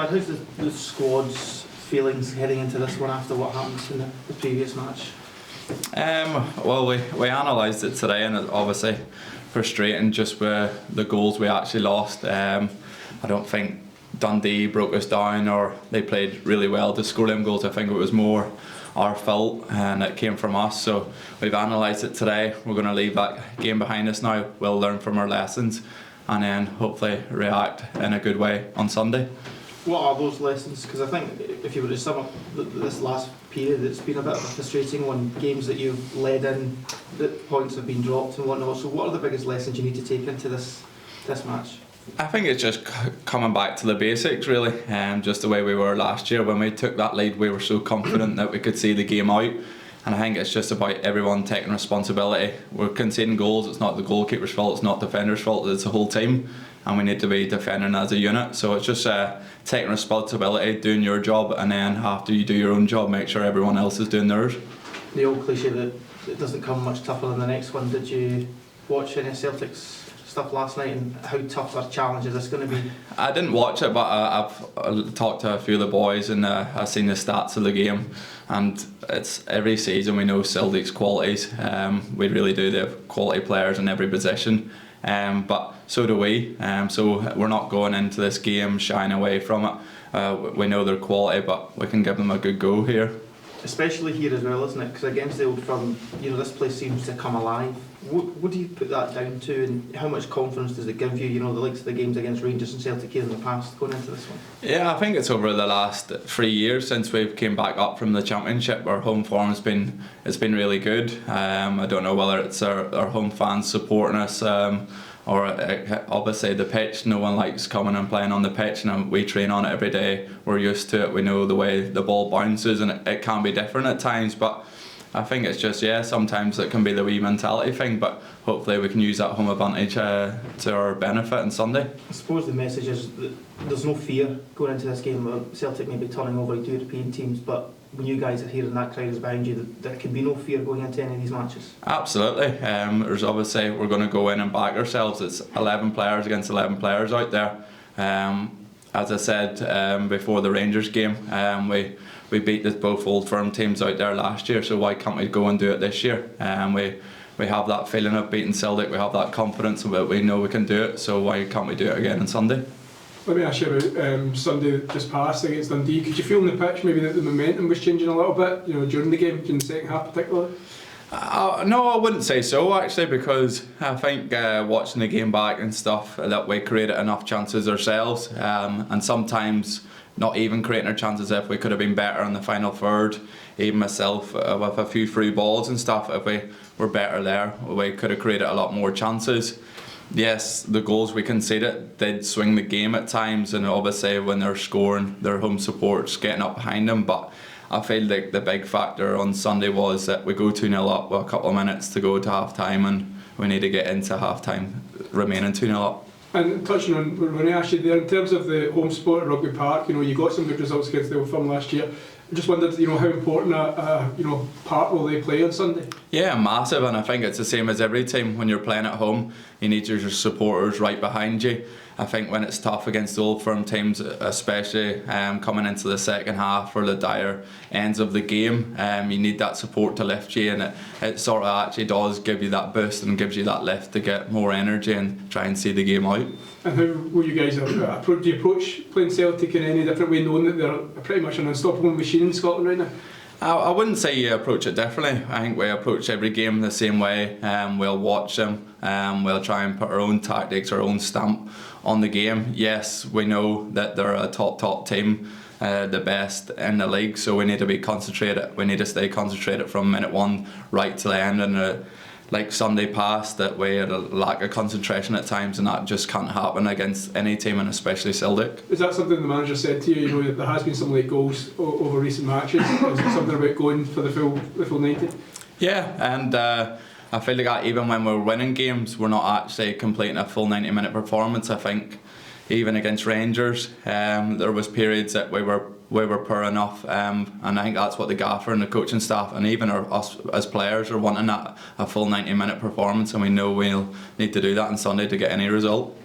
Brad, how's the squad's feelings heading into this one after what happened in the previous match? Well, we analysed it today, and it's obviously frustrating just with the goals we actually lost. I don't think Dundee broke us down, or they played really well to score them goals. I think it was more our fault, and it came from us. So we've analysed it today. We're going to leave that game behind us now. We'll learn from our lessons, and then hopefully react in a good way on Sunday. What are those lessons? Because I think if you were to sum up this last period, it's been a bit of a frustrating one. Games that you've led in, that points have been dropped and whatnot. So what are the biggest lessons you need to take into this match? I think it's just coming back to the basics, really. Just the way we were last year. When we took that lead, we were so confident that we could see the game out. And I think it's just about everyone taking responsibility. We're conceding goals. It's not the goalkeeper's fault. It's not the defender's fault. It's the whole team, and we need to be defending as a unit. So it's just taking responsibility, doing your job, and then after you do your own job, make sure everyone else is doing theirs. The old cliche that it doesn't come much tougher than the next one. Did you watch any Celtics stuff last night, and how tough a challenge is this going to be? I didn't watch it, but I've talked to a few of the boys, and I've seen the stats of the game, and it's every season we know Celtic's qualities. We really do. They have quality players in every position, but so do we. So we're not going into this game shying away from it. We know their quality, but we can give them a good go here. Especially here as well, isn't it? Because against the Old Firm, this place seems to come alive. What do you put that down to, and how much confidence does it give you? The likes of the games against Rangers and Celtic here in the past going into this one. Yeah, I think it's over the last 3 years since we've came back up from the Championship. Our home form's been really good. I don't know whether it's our home fans supporting us. Or obviously the pitch, no one likes coming and playing on the pitch, and we train on it every day. We're used to it, we know the way the ball bounces, and it can be different at times, but I think it's just, sometimes it can be the wee mentality thing, but hopefully we can use that home advantage to our benefit on Sunday. I suppose the message is that there's no fear going into this game. Celtic may be turning over to European teams, but when you guys are here and that crowd is behind you, there can be no fear going into any of these matches. Absolutely. There's obviously, we're going to go in and back ourselves. It's 11 players against 11 players out there. As I said before the Rangers game, we beat both Old Firm teams out there last year, so why can't we go and do it this year? We have that feeling of beating Celtic, we have that confidence that we know we can do it, so why can't we do it again on Sunday? Let me ask you about Sunday just past against Dundee. Could you feel on the pitch maybe that the momentum was changing a little bit, during the game, during the second half particularly? No, I wouldn't say so actually, because I think watching the game back and stuff, that we created enough chances ourselves, and sometimes not even creating our chances if we could have been better in the final third. Even myself with a few through balls and stuff, if we were better there, we could have created a lot more chances. Yes, the goals we conceded did swing the game at times, and obviously when they're scoring, their home support's getting up behind them, but I feel like the big factor on Sunday was that we go 2-0 up with a couple of minutes to go to half time, and we need to get into half time remaining 2-0 up. And touching on when I asked you there, in terms of the home sport at Rugby Park, you got some good results against the Old Firm last year. I just wondered, how important a part will they play on Sunday? Yeah, massive, and I think it's the same as every team. When you're playing at home, you need your supporters right behind you. I think when it's tough against the Old Firm teams, especially coming into the second half or the dire ends of the game, you need that support to lift you, and it sort of actually does give you that boost and gives you that lift to get more energy and try and see the game out. And how will you guys do you approach playing Celtic in any different way, knowing that they're pretty much an unstoppable machine in Scotland right now? I wouldn't say you approach it differently. I think we approach every game the same way. We'll watch them, we'll try and put our own tactics, our own stamp on the game. Yes, we know that they're a top team, the best in the league, so we need to be concentrated. We need to stay concentrated from minute one right to the end, and like Sunday past, that we had a lack of concentration at times, and that just can't happen against any team, and especially Celtic. Is that something the manager said to you? That there has been some late goals over recent matches. Is it something about going for the full 90? Yeah, and I feel like even when we're winning games, we're not actually completing a full 90-minute performance. I think even against Rangers, there was periods that we were poor enough, and I think that's what the gaffer and the coaching staff and even us as players are wanting, a full 90-minute performance, and we know we'll need to do that on Sunday to get any result.